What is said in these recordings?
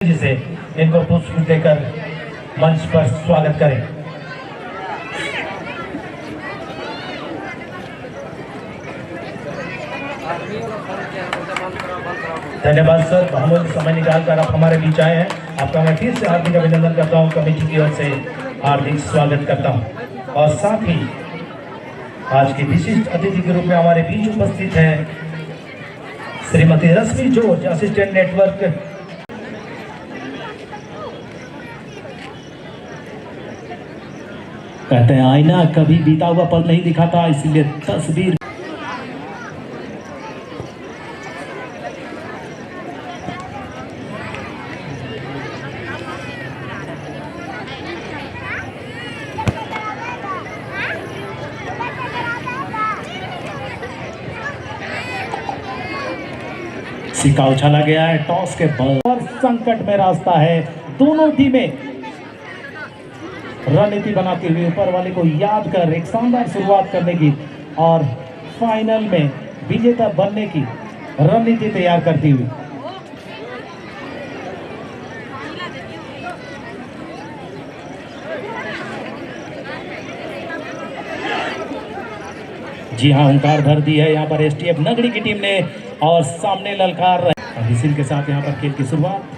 जिसे इनको पुष्प देकर मंच पर स्वागत करें। धन्यवाद सर, बहुमूल्य समय निकालकर आप हमारे बीच आए हैं। आपका मैं फिर से हार्दिक अभिनंदन करता हूं, कमेटी की ओर से हार्दिक स्वागत करता हूं। और साथ ही आज के विशिष्ट अतिथि के रूप में हमारे बीच उपस्थित हैं श्रीमती रश्मि जॉर्ज, असिस्टेंट नेटवर्क। कहते हैं आईना कभी बीता हुआ पल नहीं दिखाता, इसलिए तस्वीर सिक्का उछाला गया है टॉस के बल और संकट में रास्ता है। दोनों टीमें रणनीति बनाते हुए ऊपर वाले को याद कर एक शानदार शुरुआत करने की और फाइनल में विजेता बनने की रणनीति तैयार करती हुई। जी हाँ, हुंकार भर दी है यहाँ पर एसटीएफ नगरी की टीम ने और सामने ललकार रहे विसिल के साथ यहाँ पर खेल की शुरुआत।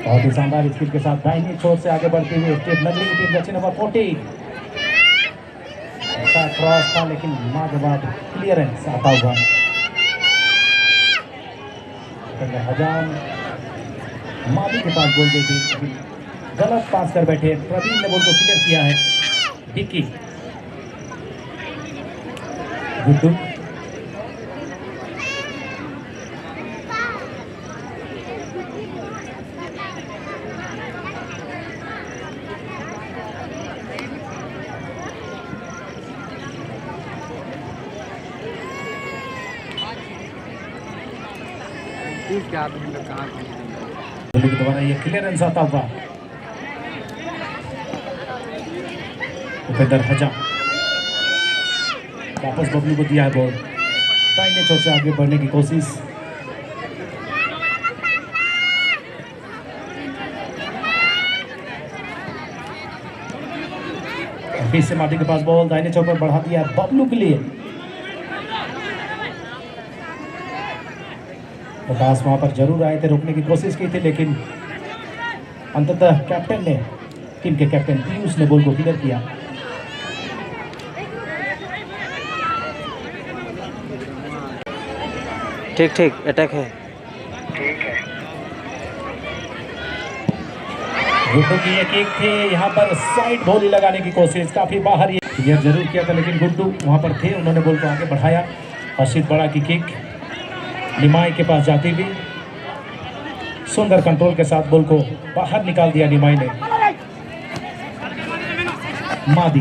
बहुत ही शानदार स्किल के साथ दाहिनी छोर से आगे बढ़ती हुई स्टेट नगरी की टीम जर्सी नंबर 40। ऐसा क्रॉस था लेकिन मां के बाद क्लियरेंस आता हुआ। हजाम मादी के पास बोल गई थी, गलत पास कर बैठे। प्रवीण ने बोल को क्लियर किया है। डिक्की गुड्डू दोबारा ये क्लियरेंस आता हुआ। उपेंद्र हजा वापस बबलू को दिया है बॉल। दाहिने छोर से आगे बढ़ने की कोशिश। फिर से माटी के पास बॉल दाहिने छोर पर बढ़ा दिया बबलू के लिए। प्रकाश वहां पर जरूर आए थे, रोकने की कोशिश की थी लेकिन अंततः कैप्टन ने, टीम के कैप्टन पीयूष ने बॉल को क्लियर किया। ठीक ठीक अटैक है। गुड्डू की एक किक थी, यहाँ पर साइड भोली लगाने की कोशिश, काफी बाहर ये क्लियर जरूर किया था लेकिन गुड्डू वहां पर थे, उन्होंने बॉल को आगे बढ़ाया। हर्षित बड़ा की किक निमाई के पास जाती हुई सुंदर कंट्रोल के साथ बॉल को बाहर निकाल दिया निमाई ने। मादी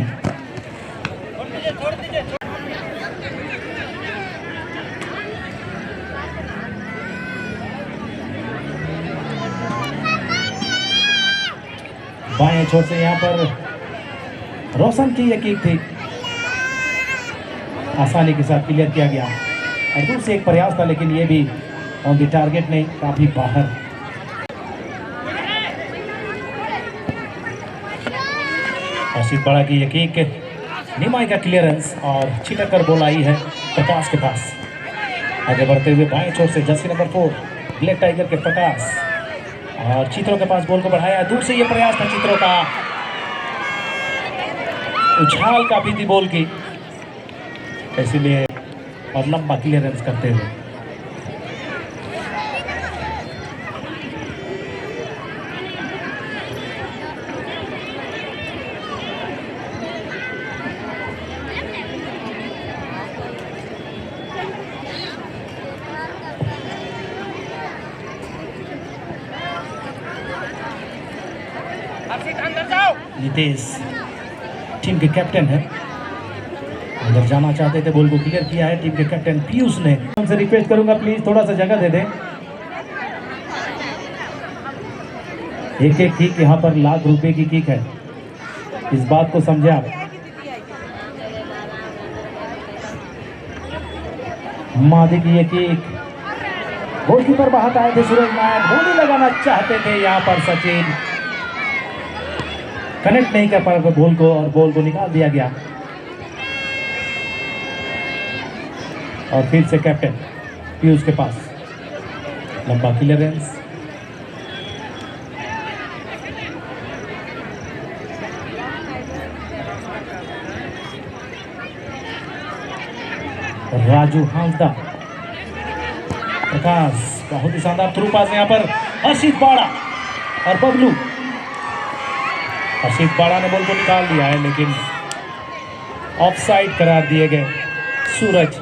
बाएं छोर से यहाँ पर रोशन की एक किक थी, आसानी के साथ क्लियर किया गया। और दूर से एक प्रयास था लेकिन ये भी ऑन द टारगेट नहीं, काफी बाहर। हर्षित बड़ा की एक किक, निमाई का क्लियरेंस और छिटक कर बॉल आई है प्रकाश के पास। आगे बढ़ते हुए बाएं छोर से जर्सी नंबर 4 ब्लैक टाइगर के प्रकाश और चित्रों के पास बॉल को बढ़ाया। दूर से ये प्रयास था चित्रों का, उछाल काफी थी बॉल की, इसलिए और लंबा क्लियरेंस करते हुए नितेश टीम के कैप्टन है, अंदर जाना चाहते थे, बॉल को क्लियर किया है टीम के कैप्टन पीयूष ने। उनसे रिक्वेस्ट करूंगा प्लीज थोड़ा सा जगह दे दें। एक एक किक यहाँ पर लाख रुपए की किक है, इस बात को समझे आप। मादी की ये किक, गोलकीपर बाहर आए थे सूरज नायक, गोली लगाना चाहते थे यहाँ पर सचिन, कनेक्ट नहीं कर पा रहे बॉल को और बॉल को निकाल दिया गया। और फिर से कैप्टन पीयूष के पास लंबा क्लियरेंस, राजू हांसदा, प्रकाश बहुत ही शानदार थ्रू पास यहाँ पर हर्षित बाड़ा और बबलू। हर्षित बाड़ा ने बॉल को निकाल दिया है लेकिन ऑफसाइड करार दिए गए। सूरज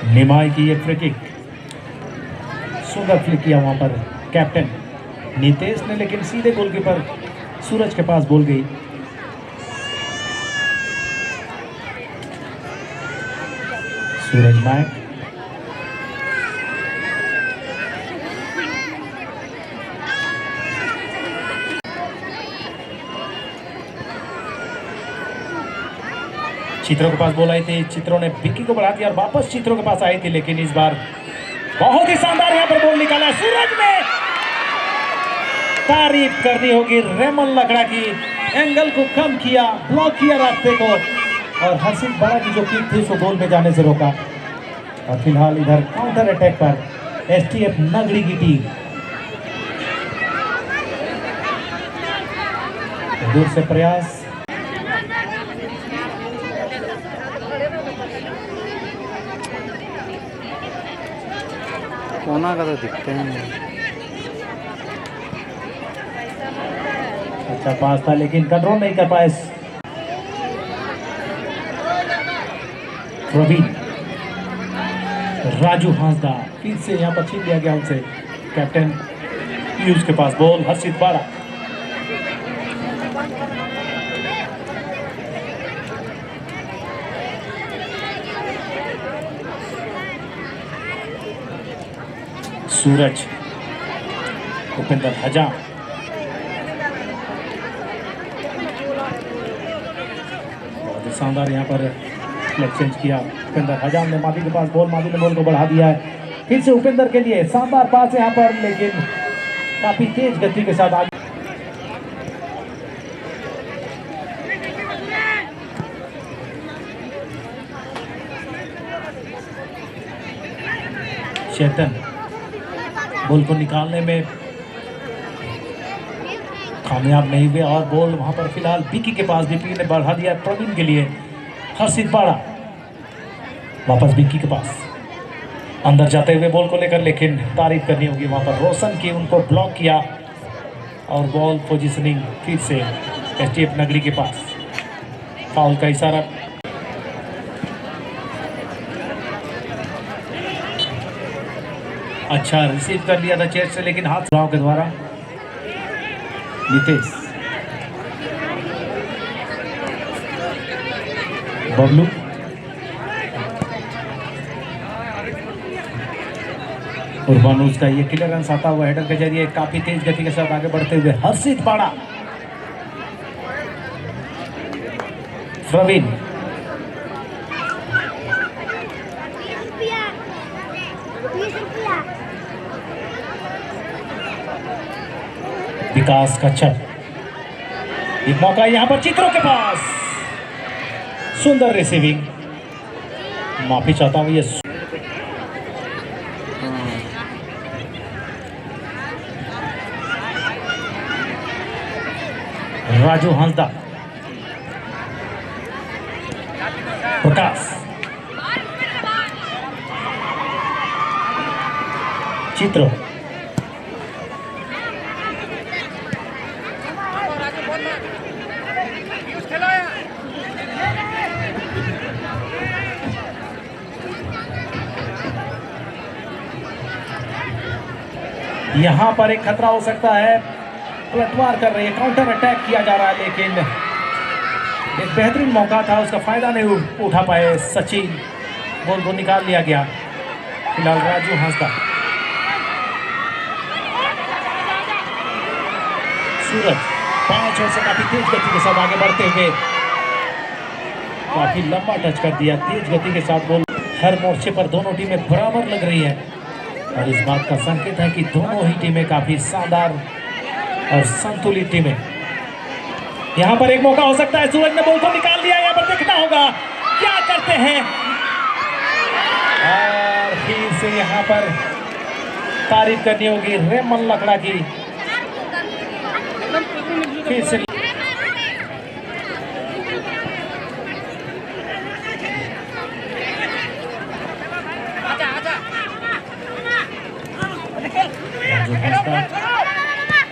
निमाई की एक फ्री किक, सुंदर फ्लिक किया वहां पर कैप्टन नितेश ने, लेकिन सीधे गोलकीपर सूरज के पास बॉल गई। सूरज नायक चित्रों के पास बॉल आई थी, चित्रों ने विक्की को बढ़ा दिया और वापस चित्रों के पास आई थी, लेकिन इस बार बहुत ही शानदार यहाँ पर बॉल निकाला सूरज ने। तारीफ करनी होगी रेमन लकड़ा की, एंगल को कम किया, ब्लॉक किया रास्ते को और हर्षित बड़ा की जो किक थी उसको गोल में जाने से रोका। और फिलहाल इधर काउंटर अटैक पर एसटीएफ नगड़ी की टीम, दूर से प्रयास, कोना का तो दिखते हैं। अच्छा पास था लेकिन कंट्रोल नहीं कर पाए प्रवीण। राजू हांसदा फिर से यहाँ पर छीन लिया गया उनसे, कैप्टन पीयूष के पास बॉल, हर्षित बाड़ा सूरज, उपेंद्र हजाम, बहुत शानदार यहाँ पर एक्सचेंज किया उपेंद्र हजाम ने, मादी के पास बॉल, मादी ने बॉल को बढ़ा दिया है, फिर से उपेंद्र के लिए शानदार पास यहाँ पर, लेकिन काफी तेज गति के साथ आगे। चेतन बॉल को निकालने में कामयाब नहीं हुए और बॉल वहां पर फिलहाल विक्की के पास, विक्की ने बढ़ा दिया प्रवीण के लिए। हर्षित बाड़ा वापस विक्की के पास, अंदर जाते हुए बॉल को लेकर, लेकिन तारीफ करनी होगी वहां पर रोशन की, उनको ब्लॉक किया और बॉल पोजीशनिंग फिर से एसटीएफ नगरी के पास, फाउल का इशारा। अच्छा रिसीव कर लिया था चेस्ट से, लेकिन हाथ राव के द्वारा। नितेश, बबलू, उर्बानुज का ये क्लियरेंस आता हुआ हेडर के जरिए काफी तेज गति के साथ आगे बढ़ते हुए हर्षित बाड़ा, प्रवीण, विकास कच्छप, एक मौका यहां पर चित्रों के पास, सुंदर रिसीविंग, माफी चाहता हूं ये राजू हांसदा, प्रकाश, चित्र, यहाँ पर एक खतरा हो सकता है, पलटवार कर रही है, काउंटर अटैक किया जा रहा है, लेकिन एक बेहतरीन मौका था, उसका फायदा नहीं उठा पाए सचिन, बॉल को निकाल लिया गया। फिलहाल राजू हांसदा, सूरज 5 ओवर से काफी तेज गति के साथ आगे बढ़ते हुए काफी लंबा टच कर दिया, तेज गति के साथ बॉल हर मोर्चे पर दोनों टीमें बराबर लग रही है और इस बात का संकेत है कि दोनों ही टीमें काफी शानदार और संतुलित टीमें। यहाँ पर एक मौका हो सकता है, सूरज ने बॉल को निकाल लिया, यहाँ पर देखना होगा क्या करते हैं और फिर से यहाँ पर तारीफ करनी होगी रेमन लकड़ा की। फिर से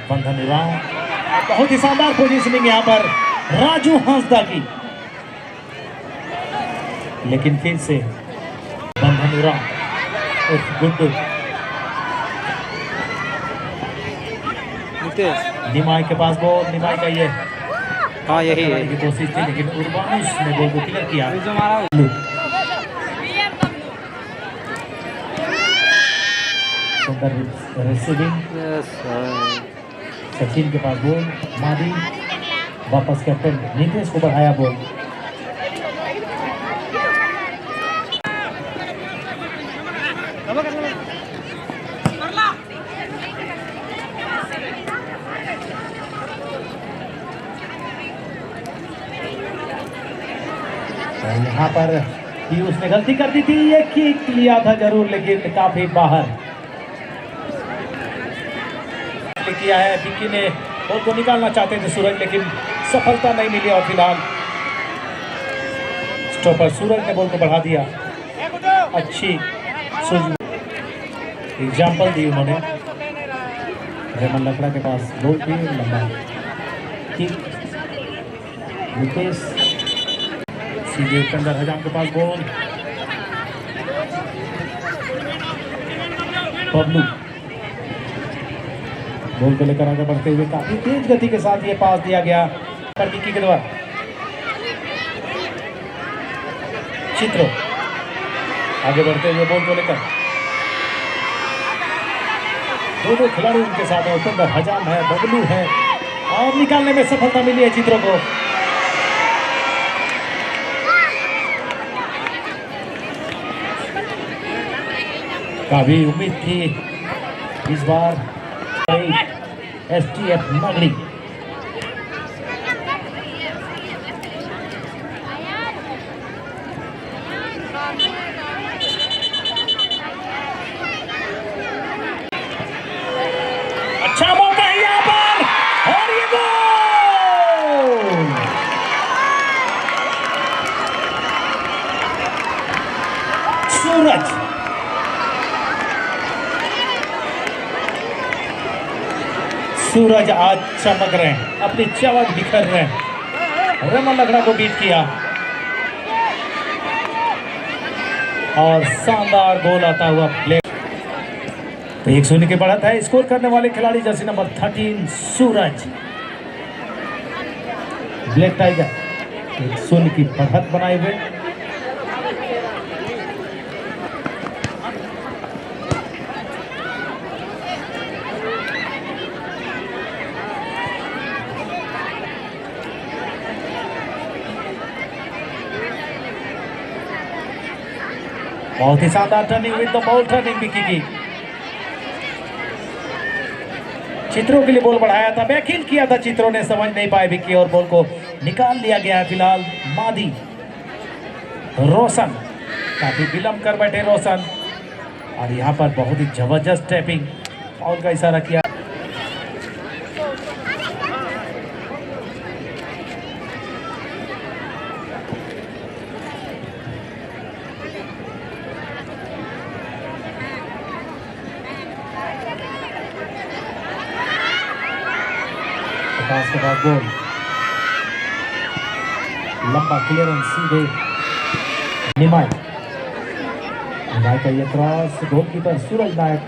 बंधन उरांव, बहुत ही शानदार पोजीशनिंग यहाँ पर राजू हांसदा की, लेकिन फिर से बंधन उरांव उर्फ गुड्डू निमाई के पास बॉल, निमाई का ये हाँ यही है की कोशिश थी, लेकिन उर्बानुस ने बॉल को क्लियर किया। सुंदर रिसीविंग, सचिन के पास बॉल, मादी वापस कैप्टन नीतीश को बढ़ाया बॉल। यहाँ पर पीयूष ने गलती कर दी थी, ये किक लिया था जरूर, लेकिन काफी बाहर किया है। विक्की ने बॉल को निकालना चाहते थे सूरज, लेकिन सफलता नहीं मिली और फिलहाल स्टॉपर सूरज ने बॉल को बढ़ा दिया। अच्छी एग्जाम्पल दी उन्होंने। रेमन लकड़ा के पास बॉल थी, लंबा किक, नितेश सीधे उपेंद्र हजाम के पास बॉल, बबलू बॉल को लेकर आगे बढ़ते हुए काफी तेज गति के साथ ये पास दिया गया पर विक्की के द्वारा। चित्रो आगे बढ़ते हुए बॉल को लेकर, दोनों खिलाड़ी उनके साथ है, उपेंद्र हजाम है, बबलू है और निकालने में सफलता मिली है चित्रों को। काफी उम्मीद थी इस बार एसटीएफ नगरी अच्छा मौका है यहाँ पर और ये गोल। सूरज सूरज आज चमक रहे हैं, अपनी चमक बिखर रहे हैं। रेमन लकड़ा को बीट किया और शानदार गोल आता हुआ प्ले। तो 1-0 की बढ़त है। स्कोर करने वाले खिलाड़ी जर्सी नंबर 13 सूरज, ब्लैक टाइगर 1-0 की बढ़त बनाए हुए। बहुत ही शानदार turning with the ball, turning Vicky की। चित्रों के लिए बॉल बढ़ाया था, बैकहिल किया था चित्रों ने, समझ नहीं पाए विक्की और बॉल को निकाल लिया गया है। फिलहाल मादी रोशन, काफी विलंब कर बैठे रोशन और यहाँ पर बहुत ही जबरदस्त टैपिंग, फाउल का इशारा किया। पास के बाद गोल, लंबा क्लियरेंस सीधे निमाई, निमाई का ये क्रॉस, गोलकीपर सूरज नायक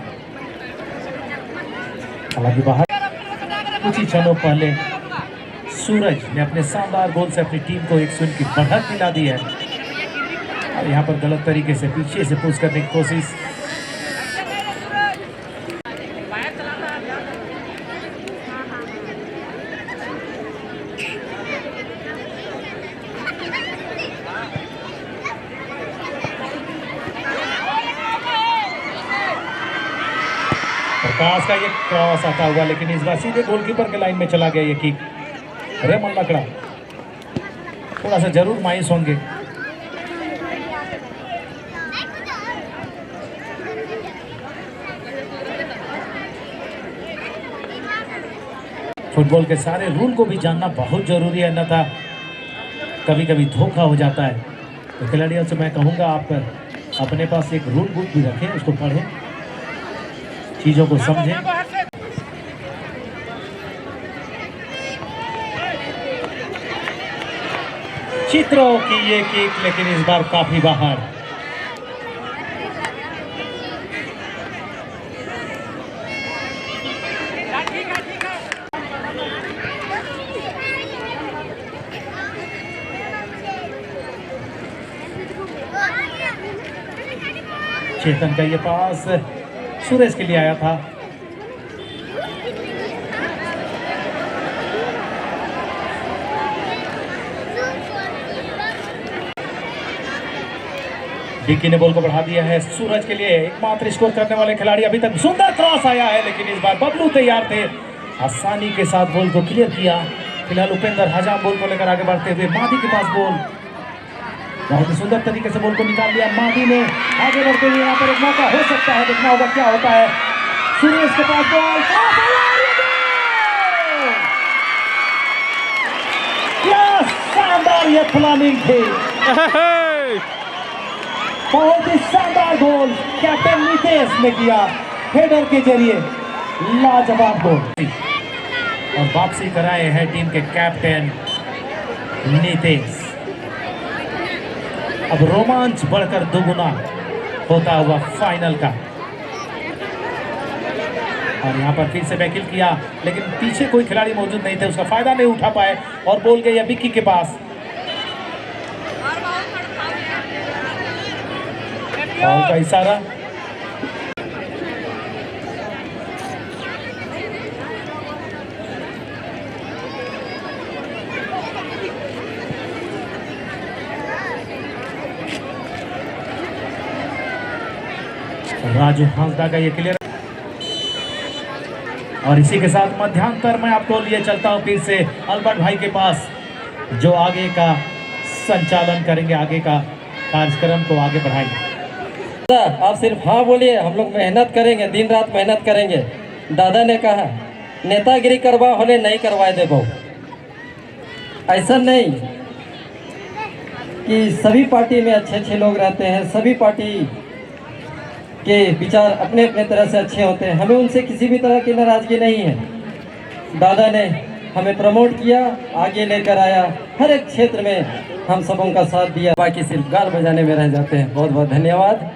हालांकि बाहर कुछ ही क्षणों पहले सूरज ने अपने शानदार गोल से अपनी टीम को 1-0 की बढ़त दिला दी है और यहाँ पर गलत तरीके से पीछे से पुश करने की कोशिश। प्रकाश का ये क्रॉस आता हुआ, लेकिन इस बार सीधे गोलकीपर के लाइन में चला गया ये किक। अरे मन लकड़ा थोड़ा सा जरूर मायूस होंगे। फुटबॉल के सारे रूल को भी जानना बहुत जरूरी है, अन्यथा कभी कभी धोखा हो जाता है। तो खिलाड़ियों से मैं कहूँगा आप अपने पास एक रूल बुक भी रखें, उसको पढ़ें, चीज़ों को समझें। चित्रों की ये किक, लेकिन इस बार काफी बाहर। चेतन का ये पास सुरेश के लिए आया था। विक्की ने बॉल को बढ़ा दिया है सूरज के लिए, एकमात्र स्कोर करने वाले खिलाड़ी अभी तक। सुंदर क्रॉस आया है, लेकिन इस बार बबलू तैयार थे, आसानी के साथ बॉल को क्लियर किया। फिलहाल उपेंद्र हजाम बॉल को लेकर आगे बढ़ते हुए मादी के पास बॉल, बहुत ही सुंदर तरीके से बॉल को निकाल दिया मादी ने। आगे बढ़ते हुए यहाँ पर एक मौका हो सकता है, देखना होगा क्या होता है। सुरेश के पास बॉल, क्या शानदार ये प्लानिंग थी, बहुत ही शानदार गोल कैप्टन नितेश ने किया हेडर के जरिए, लाजवाब गोल। और वापसी कराए हैं टीम के कैप्टन नितेश। अब रोमांच बढ़कर दोगुना होता हुआ फाइनल का। और यहाँ पर फिर से बैकिल किया, लेकिन पीछे कोई खिलाड़ी मौजूद नहीं थे, उसका फायदा नहीं उठा पाए और बॉल गई विक्की के पास। फाउल का इशारा। राजू हांसदा का ये क्लियर। और इसी के साथ मध्यांतर में आपको लिए चलता हूं फिर से अल्बर्ट भाई के पास, जो आगे का संचालन करेंगे, आगे का कार्यक्रम को आगे बढ़ाएंगे। आप सिर्फ हाँ बोलिए, हम लोग मेहनत करेंगे, दिन रात मेहनत करेंगे। दादा ने कहा नेतागिरी करवा होने नहीं करवाए दे बहु। ऐसा नहीं कि सभी पार्टी में अच्छे अच्छे लोग रहते हैं, सभी पार्टी के विचार अपने अपने तरह से अच्छे होते हैं, हमें उनसे किसी भी तरह की नाराज़गी नहीं है। दादा ने हमें प्रमोट किया, आगे लेकर आया, हर एक क्षेत्र में हम सबों का साथ दिया, बाकी सिर्फ गाल बजाने में रह जाते हैं। बहुत बहुत धन्यवाद।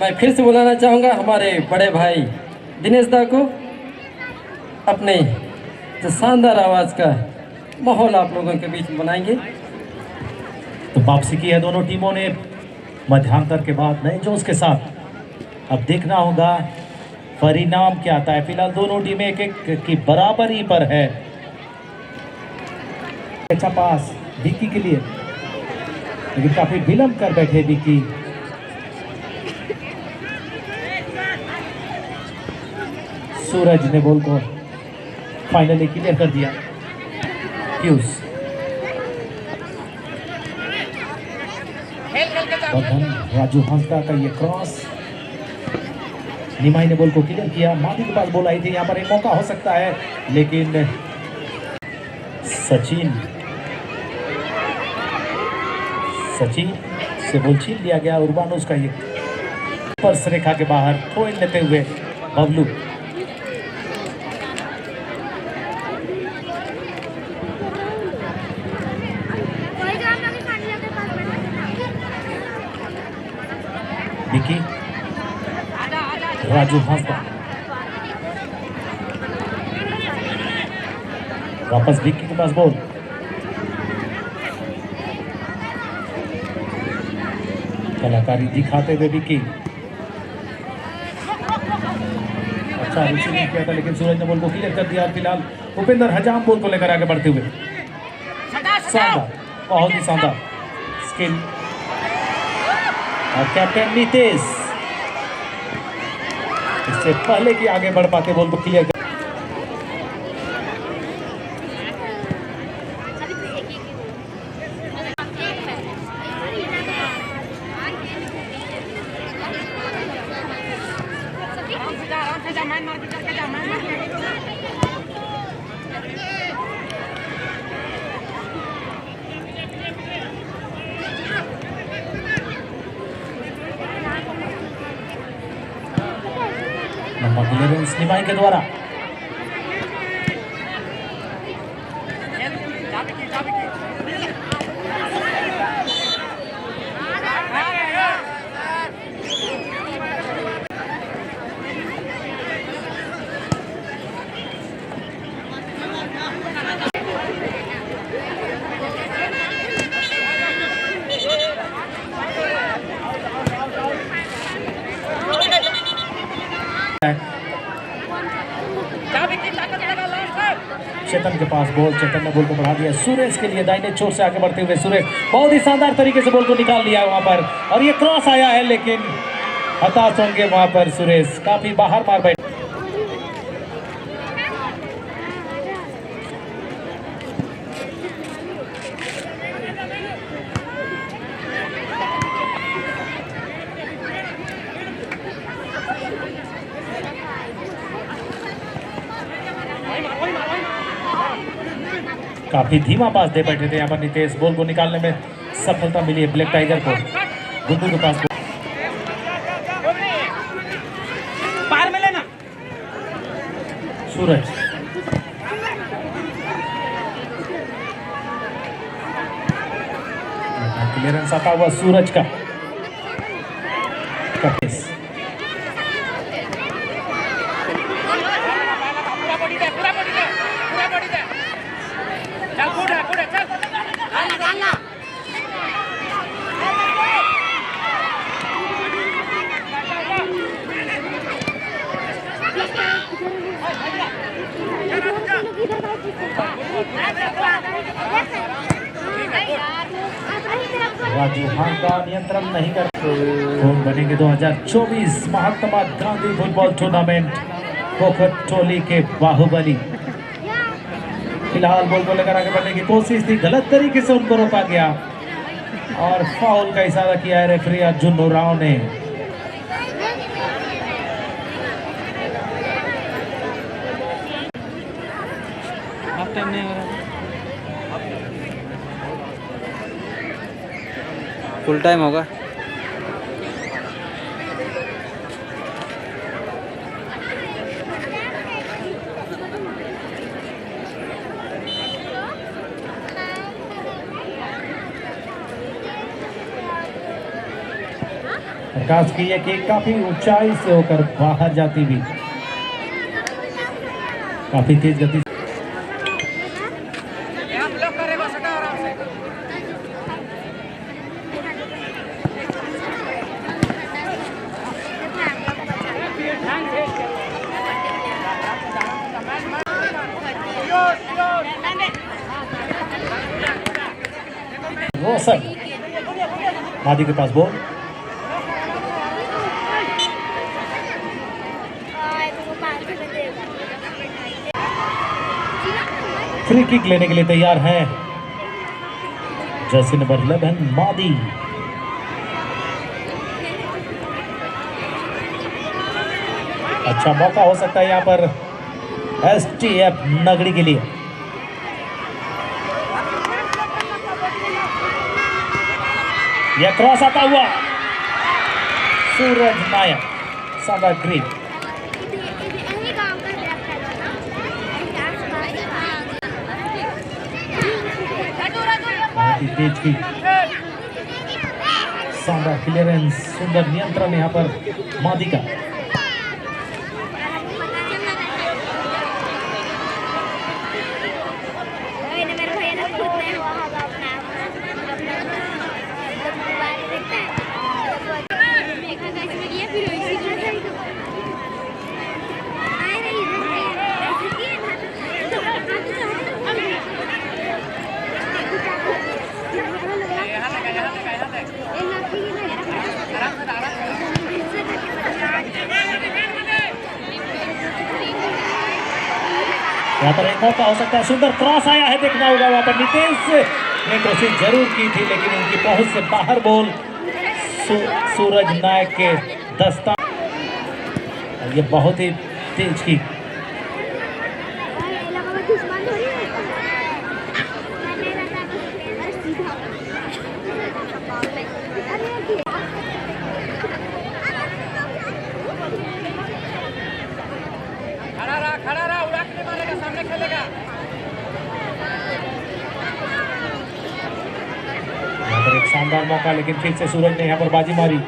मैं फिर से बुलाना चाहूँगा हमारे बड़े भाई दिनेश दा को, अपने जो शानदार आवाज़ का माहौल आप लोगों के बीच में बनाएंगे। तो वापसी की है दोनों टीमों ने मध्यांतर के बाद नए जोश के साथ। अब देखना होगा परिणाम क्या आता है। फिलहाल दोनों टीमें एक एक की बराबरी पर है। अच्छा पास विक्की के लिए, लेकिन काफी विलंब कर बैठे विक्की। सूरज ने बॉल को फाइनली क्लियर कर दिया। क्यूज राजू हांसदा का ये क्रॉस, निमाई ने बॉल को क्लियर किया, मादी के पास बॉल आई थी, यहाँ पर एक मौका हो सकता है, लेकिन सचिन से बॉल छीन लिया गया। उर्बानुस का ये स्पर्श रेखा के बाहर थ्रो इन लेते हुए बबलू। विक्की, राजू हांसदा, वापस विक्की के पास बॉल। कलाकारी दिखाते हुए विक्की, अच्छा रिसीविंग किया था लेकिन सूरज ने बॉल को क्लियर कर दिया। फिलहाल उपेंद्र हजाम बॉल को लेकर आगे बढ़ते हुए, शानदार, बहुत ही शानदार स्किल। और कैप्टन नीतीश इससे पहले कि आगे बढ़ पाते बॉल को क्लियर कर। लंबा क्लियरेंस निमाई के द्वारा, चेतन के पास बॉल, चेतन ने बॉल को बढ़ा दिया सुरेश के लिए, दाहिने छोर से आगे बढ़ते हुए सुरेश बहुत ही शानदार तरीके से बॉल को निकाल लिया वहां पर, और ये क्रॉस आया है लेकिन हताश होंगे वहां पर सुरेश, काफी बाहर मार बैठे। काफी धीमा पास दे बैठे थे यहाँ पर नितेश, बॉल को निकालने में सफलता मिली है ब्लैक टाइगर को। गुड्डू के पास पार में लेना, सूरज क्लियरेंस आता हुआ सूरज का कपिस, राजू हां का नियंत्रण नहीं कर कौन बनेंगे 2024 महात्मा गांधी फुटबॉल टूर्नामेंट कोकटोली के बाहुबली। फिलहाल बॉल को लेकर आगे बढ़ने की कोशिश थी, गलत तरीके से उनको रोका गया और फाउल का इशारा किया है रेफरी अर्जुन राव ने। फुल टाइम होगा। प्रकाश की ये किक काफी ऊंचाई से होकर बाहर जाती हुई, काफी तेज गति। रोशन मादी के पास बॉल, फ्री किक लेने के लिए तैयार हैं जर्सी नंबर 11 मादी। अच्छा मौका हो सकता है यहाँ पर STF नगड़ी के लिए। यह क्रॉस आता हुआ सूरज नायक, शानदार ग्रीप, तेज की शानदार क्लियरेंस, सुंदर नियंत्रण यहाँ पर मादी का। यहाँ पर एक मौका हो सकता है, सुंदर क्रॉस आया है, देखना होगा वहां पर नितेश ने कोशिश जरूर की थी लेकिन उनकी पहुंच से बाहर बॉल सूरज नायक के दस्ता, ये बहुत ही तेज की खड़ा रहा, उड़ा के मारेगा, सामने खेलेगा। यहाँ पर एक शानदार मौका लेकिन फिर से सूरज ने यहाँ पर बाजी मारी।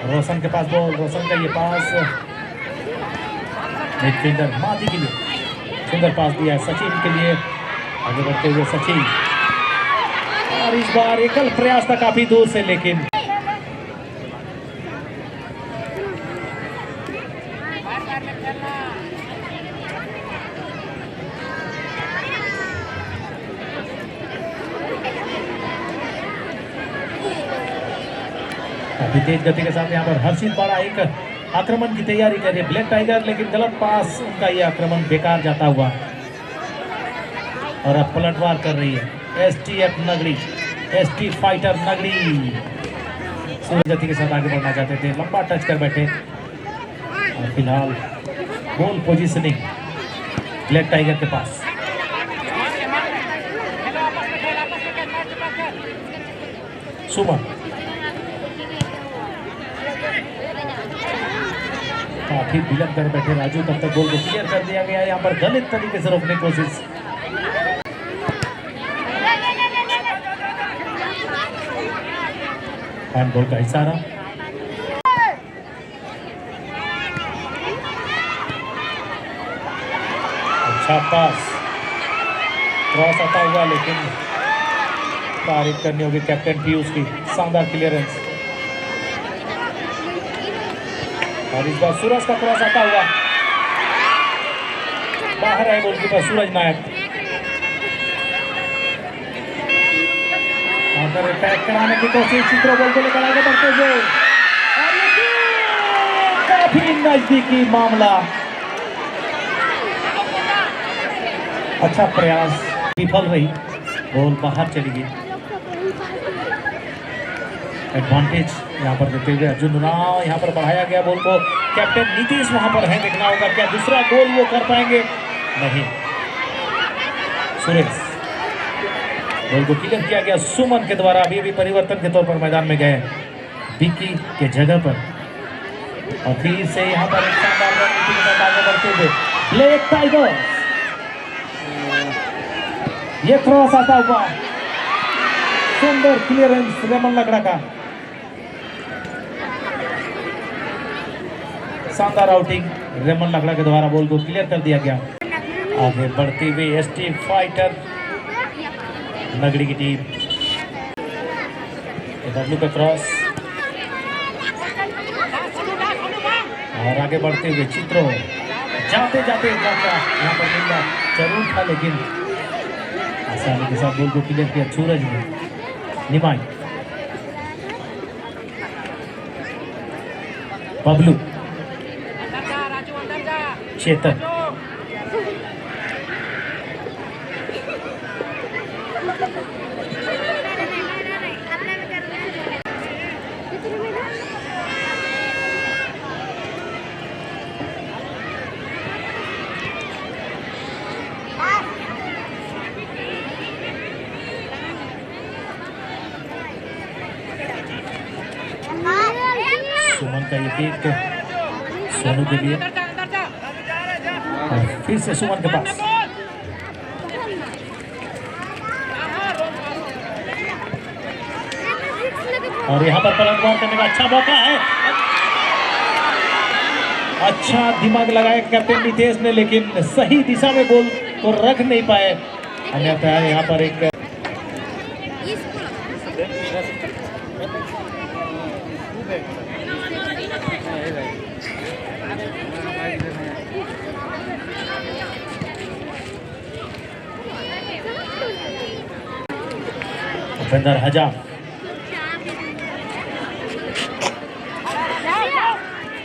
रोशन के पास बॉल, रोशन का ये पास मिडफील्डर मादी के लिए सुंदर पास दिया है सचिन के लिए, आगे बढ़ते हुए सचिन, और इस बार एकल प्रयास था काफी दूर से लेकिन काफी तेज गति के साथ यहाँ पर हर्षित बड़ा एक आक्रमण की तैयारी कर रही है ब्लैक टाइगर, लेकिन गलत पास उनका ये आक्रमण बेकार जाता हुआ और अब पलटवार कर रही है एसटीएफ नगरी, एसटी फाइटर नगरी। सूर्य गति के साथ आगे बढ़ना चाहते थे, लंबा टच कर बैठे और फिलहाल बॉल पोजीशनिंग ब्लैक टाइगर के पास। सुमन काफी विलंब कर बैठे राजू, तब तक गोल को क्लियर कर दिया गया। यहाँ पर गलत तरीके से रोकने की कोशिश, हैंडबॉल का इशारा। अच्छा पास, क्रॉस आता हुआ लेकिन तारीफ करनी होगी कैप्टन पीयूष की, शानदार क्लियरेंस। और इस बार सूरज का क्रॉस आता हुआ, बाहर है गोलकीपर सूरज नायक। अगर अटैक कराने की कोशिश, चित्रो बॉल को लेकर आगे बढ़ते हुए, और ये काफी नजदीकी मामला। अच्छा प्रयास विफल रही, बॉल बाहर चली गई। एडवांटेज यहाँ पर देते हुए अर्जुन राव, यहाँ पर बढ़ाया गया बॉल को, कैप्टन नीतीश वहां पर है, देखना होगा क्या दूसरा गोल वो कर पाएंगे, नहीं। सुरेश, बॉल को क्लियर किया गया सुमन के द्वारा, अभी परिवर्तन के तौर पर मैदान में गए विकी के जगह पर, और फिर से यहाँ पर एक शानदार रणनीति के साथ आगे बढ़ते हुए ब्लैक टाइगर, ये क्रॉस आता हुआ, सुंदर क्लियरेंस रेमन लकड़ा का, शानदार आउटिंग रेमन लकड़ा के द्वारा बॉल को क्लियर कर दिया गया। आगे बढ़ती हुई एसटी फाइटर नगरी की टीम, बबलू का क्रॉस, और आगे बढ़ते हुए चित्रो, जाते जाते यहाँ पर मिलना जरूर था लेकिन आसानी के साथ बॉल को क्लियर किया सूरज ने। निमाई, बबलू, चेतन, सुमन का ये किक सोनू के लिए, और फिर से सुमन के पास, और यहाँ पर पलटवार करने का अच्छा मौका है, अच्छा दिमाग लगाया कैप्टन नितेश ने लेकिन सही दिशा में बॉल को रख नहीं पाए, अन्यथा यहाँ पर एक भूपेंद्र हजाम,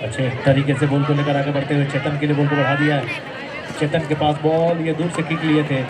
अच्छे तरीके से बॉल को लेकर आगे बढ़ते हुए चेतन के लिए बॉल को बढ़ा दिया है। चेतन के पास बॉल, ये दूर से किक लिए थे।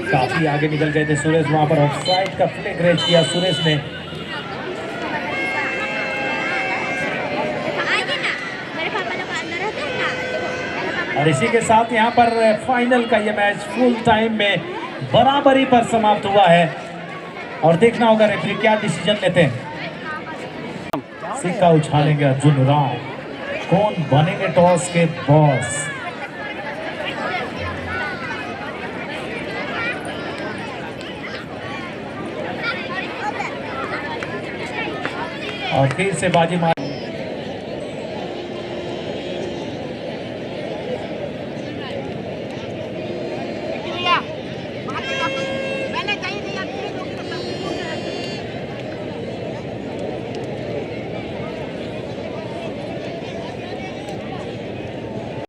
काफी आगे निकल गए थे सुरेश, वहां पर ऑफसाइड का फ्लैग रेज किया सुरेश ने। और इसी के साथ यहां पर फाइनल का ये मैच फुल टाइम में बराबरी पर समाप्त हुआ है और देखना होगा रेफरी क्या डिसीजन लेते हैं। सिक्का उछालेंगे अर्जुन राव, कौन बनेंगे टॉस के बॉस। और फिर से बाजी मार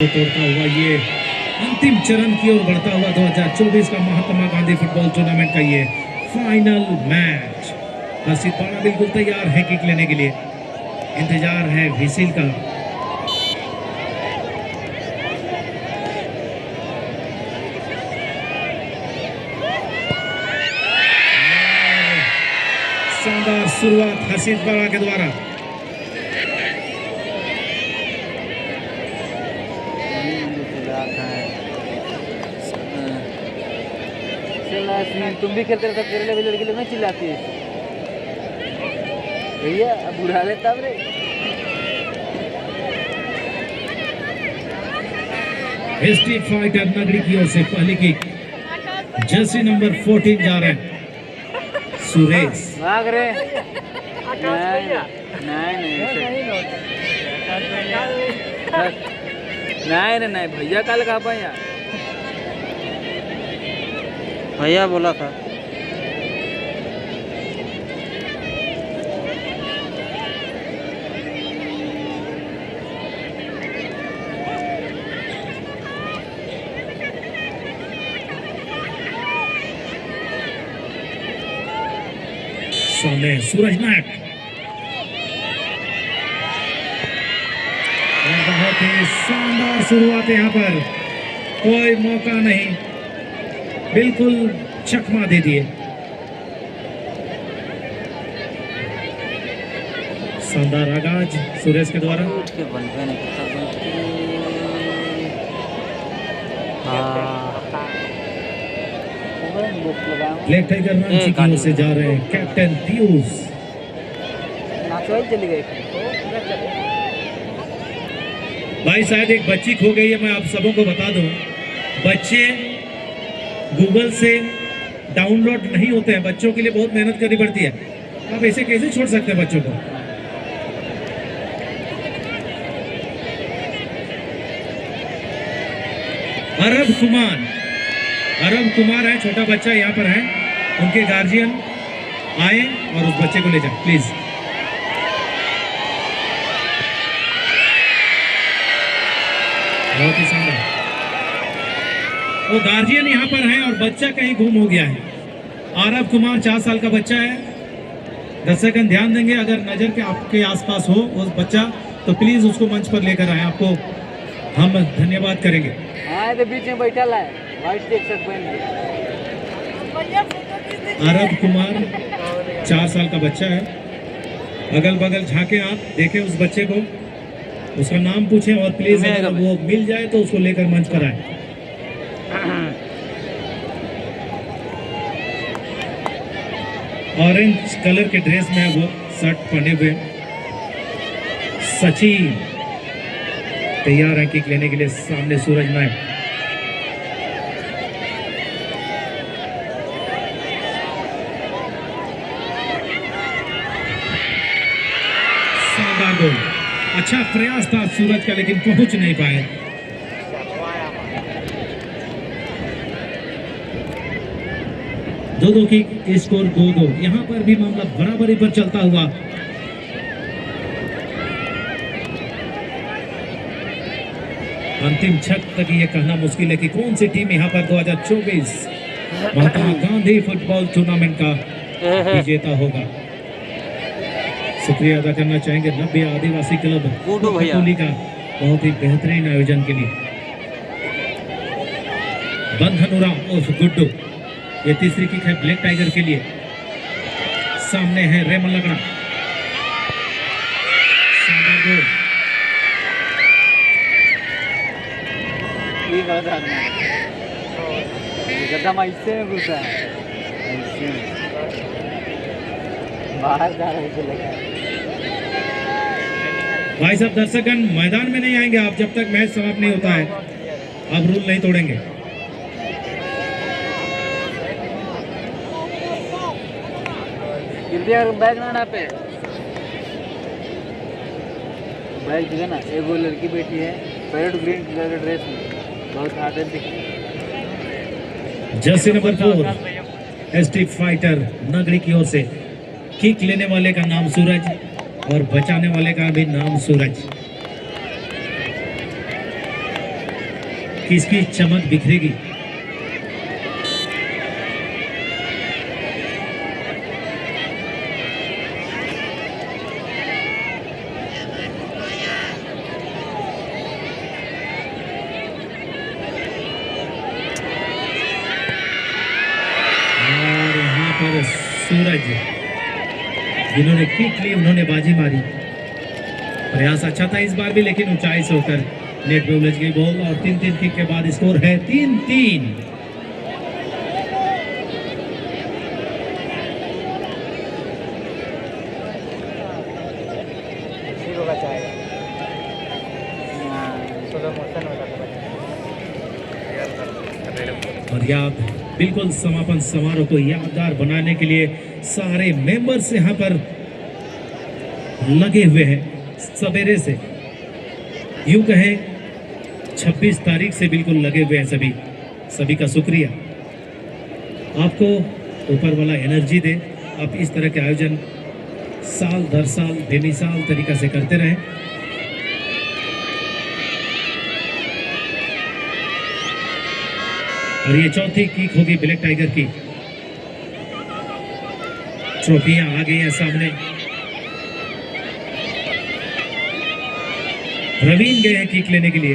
तोड़ता हुआ ये अंतिम चरण की ओर बढ़ता हुआ 2024 का महात्मा गांधी फुटबॉल टूर्नामेंट का ये फाइनल मैच। हर्षित बाड़ा बिल्कुल तैयार है किक लेने के लिए, इंतजार है विसिल का। शानदार शुरुआत हर्षित बाड़ा के द्वारा। तुम भी खेलते रहते, तेरे लेवल के लिए मैं चिल्लाती है भैया, अब बुढ़ा लेता रे। स्ट्रीट फाइटर नगरी की ओर से पहली किक, जर्सी नंबर 14 जा रहे हैं सुरेश। भाग रे, नहीं भैया कल कहा पाया, भैया बोला था। सामने सूरज नायक, बहुत ही शानदार शुरुआत है यहाँ पर, कोई मौका नहीं, बिल्कुल चकमा दे दिए। शानदार आगाज सुरेश के द्वारा। ब्लैक टाइगर रांची की ओर से जा रहे हैं कैप्टन पीयूष। चली गई भाई शायद एक बच्ची खो गई है, मैं आप सबों को बता दूं, बच्चे गूगल से डाउनलोड नहीं होते हैं, बच्चों के लिए बहुत मेहनत करनी पड़ती है। आप ऐसे कैसे छोड़ सकते हैं बच्चों को। अरब कुमार है, छोटा बच्चा यहाँ पर है, उनके गार्जियन आए और उस बच्चे को ले जाए प्लीज। बहुत ही शानदार, वो गार्जियन यहाँ पर है और बच्चा कहीं गुम हो गया है। अरब कुमार 4 साल का बच्चा है। दर्शकगण ध्यान देंगे, अगर नजर के आपके आसपास हो वो बच्चा तो प्लीज उसको मंच पर लेकर आए, आपको हम धन्यवाद करेंगे। हाँ तो बीच में बैठा है, वाइट देख सकते हैं। अरब कुमार 4 साल का बच्चा है। अगल बगल झांके, आप देखें उस बच्चे को, उसका नाम पूछें और प्लीज अगर वो मिल जाए तो उसको लेकर मंच पर आए। ऑरेंज कलर के ड्रेस में है वो, शर्ट पहने हुए। सचिन तैयार है किक लेने के लिए, सामने सूरज नायक। अच्छा प्रयास था सूरज का, लेकिन पहुंच नहीं पाए। दो की स्कोर 2-2। यहां पर भी मामला बराबरी पर चलता हुआ। अंतिम छक तक ये कहना मुश्किल है कि कौन सी टीम यहां पर 2024 महात्मा गांधी फुटबॉल टूर्नामेंट का विजेता होगा। शुक्रिया अदा करना चाहेंगे नब्बे आदिवासी क्लब कोटली का बहुत ही बेहतरीन आयोजन के लिए। बंधनुरा उर्फ गुड्डू, ये तीसरी किक है ब्लैक टाइगर के लिए। सामने है रेमन लगड़ा, शानदार गोल। गद्दा इससे में घुसा है, बाहर जा रहे थे लेकर। भाई साहब दर्शकगण मैदान में नहीं आएंगे आप जब तक मैच समाप्त नहीं होता है। अब रूल नहीं तोड़ेंगे। कृपया बैग ना पे बैग जो है ना, एक वो लड़की बैठी है पैरेट ग्रीन कलर के ड्रेस में, बहुत हार्ड दिख रही है। जर्सी नंबर 4 स्ट्रीट फाइटर नगरी की ओर से किक लेने वाले का नाम सूरज और बचाने वाले का भी नाम सूरज। किसकी चमक बिखरेगी? सूरज जिन्होंने किक ली उन्होंने बाजी मारी। प्रयास अच्छा था इस बार भी, लेकिन ऊंचाई से होकर नेट पे उलझ गई बॉल और 3-3 किक के बाद स्कोर है 3-3। और याद बिल्कुल समापन समारोह को यादगार बनाने के लिए सारे मेंबर्स यहाँ पर लगे हुए हैं सवेरे से, यूं कहें 26 तारीख से बिल्कुल लगे हुए हैं सभी का शुक्रिया। आपको ऊपर वाला एनर्जी दे, आप इस तरह के आयोजन साल दर साल बेमिसाल तरीका से करते रहें। और ये चौथी किक होगी ब्लैक टाइगर की। ट्रॉफियां आ गई हैं सामने। रवीन गए हैं किक लेने के लिए।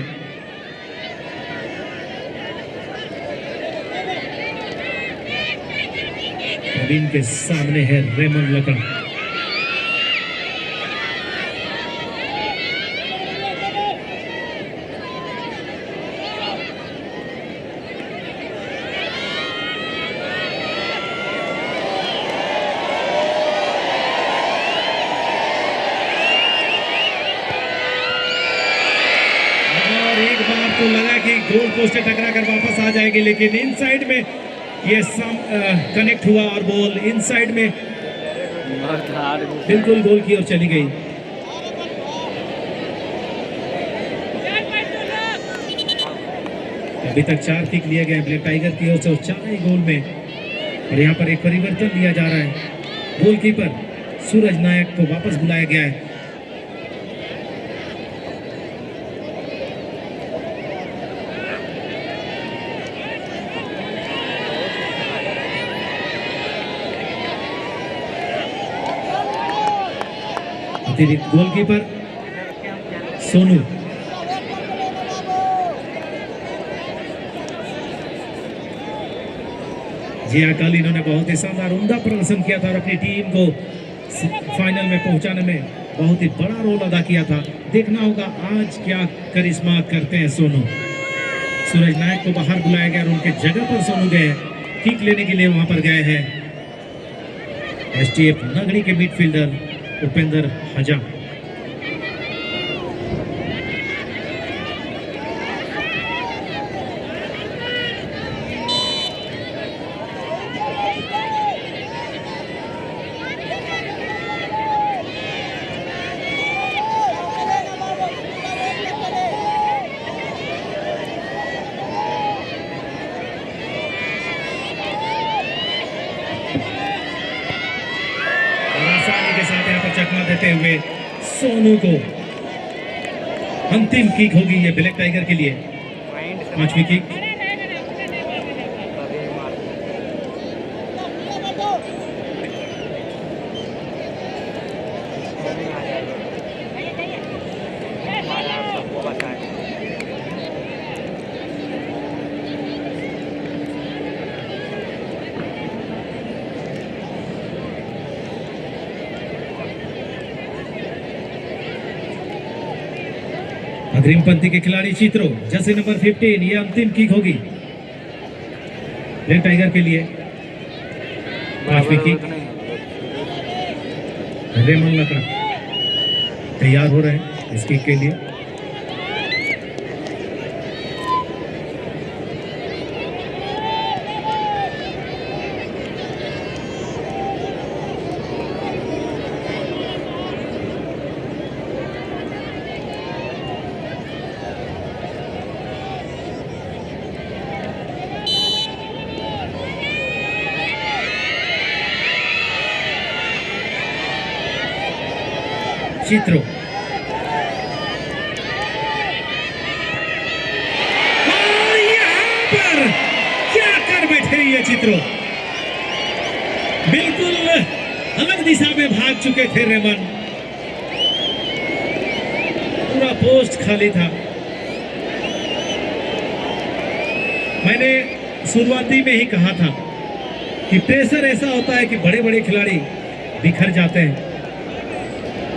रवीन के सामने है रेमन लकड़ा। तो लगा कि गोल पोस्ट से टकरा कर वापस आ जाएगी, लेकिन इनसाइड में ये कनेक्ट हुआ और बॉल इनसाइड में बिल्कुल गोल की ओर चली गई। अभी तक 4 किक लिए गए ब्लैक टाइगर की ओर से और 4 ही गोल में। और यहाँ पर एक परिवर्तन लिया जा रहा है। गोलकीपर सूरज नायक को वापस बुलाया गया है। अतिरिक्त गोलकीपर सोनू। जी हाँ, कल इन्होंने बहुत ही शानदार उम्दा प्रदर्शन किया था और अपनी टीम को फाइनल में पहुंचाने में बहुत ही बड़ा रोल अदा किया था। देखना होगा आज क्या करिश्मा करते हैं सोनू। सूरज नायक को बाहर बुलाया गया और उनके जगह पर सोनू गए किक लेने के लिए वहां पर गए हैं एसटीएफ नगरी के मिडफील्डर उपेंद्र हजा। करते हुए सोनू को। अंतिम किक होगी ये ब्लैक टाइगर के लिए, 5वीं किक। अग्रिम पंक्ति के खिलाड़ी चित्रो, जर्सी नंबर 15, ये अंतिम किक होगी ब्लैक टाइगर के लिए। 5वीं किक। रेमन लकड़ा तैयार हो रहे हैं इस किक के लिए। चित्रो और यहाँ पर क्या कर बैठे ये चित्रो, बिल्कुल अलग दिशा में भाग चुके थे रेमन। पूरा पोस्ट खाली था। मैंने शुरुआती में ही कहा था कि प्रेशर ऐसा होता है कि बड़े बड़े खिलाड़ी बिखर जाते हैं।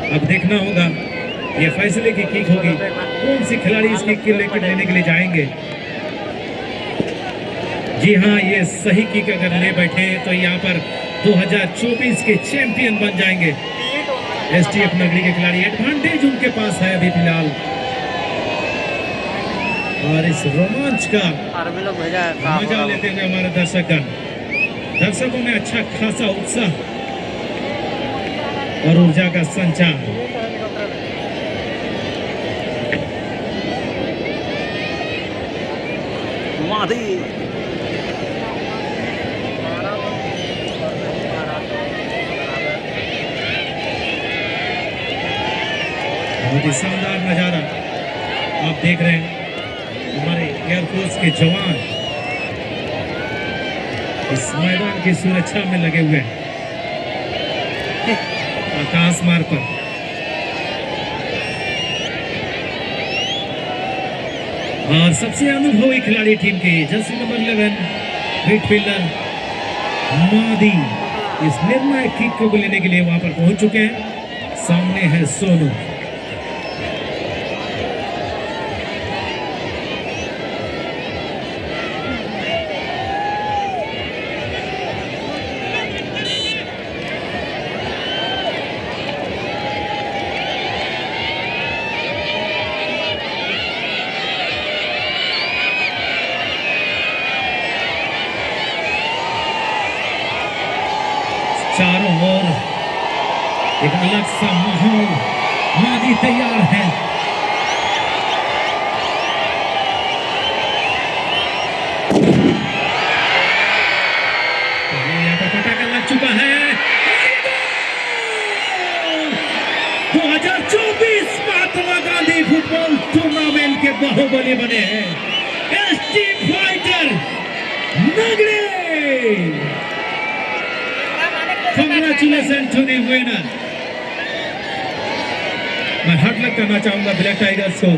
अब देखना होगा ये फैसले की किक होगी, कौन सी खिलाड़ी इस किक के लेने के लिए जाएंगे। जी हाँ, ये सही किक अगर ले बैठे तो यहाँ पर 2024 के चैंपियन बन जाएंगे एसटीएफ नगरी के खिलाड़ी। एडवांटेज उनके पास है अभी फिलहाल, और इस रोमांच का मजा लेते हुए हमारे दर्शकों में अच्छा खासा उत्साह और ऊर्जा का संचार। बहुत ही शानदार नजारा आप देख रहे हैं। हमारे एयरफोर्स के जवान इस मैदान की सुरक्षा में लगे हुए हैं आकाश मार्ग पर। और सबसे अनुभवी खिलाड़ी टीम के जर्सी नंबर 11 मिडफील्डर मादी इस निर्णायक किक को लेने के लिए वहां पर पहुंच चुके हैं। सामने है सोनू। चारों ओर एक अलग सा माहौल, मादी तैयार है। यहाँ पर पटाखा लग चुका है। 2024 महात्मा गांधी फुटबॉल टूर्नामेंट के बाहुबली बने हैं एसटी फाइटर नगरी। Congratulations to the winner। मैं हार्ड लक करना चाहूंगा ब्लैक टाइगर्स को,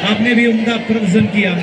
आपने भी उम्दा प्रदर्शन किया।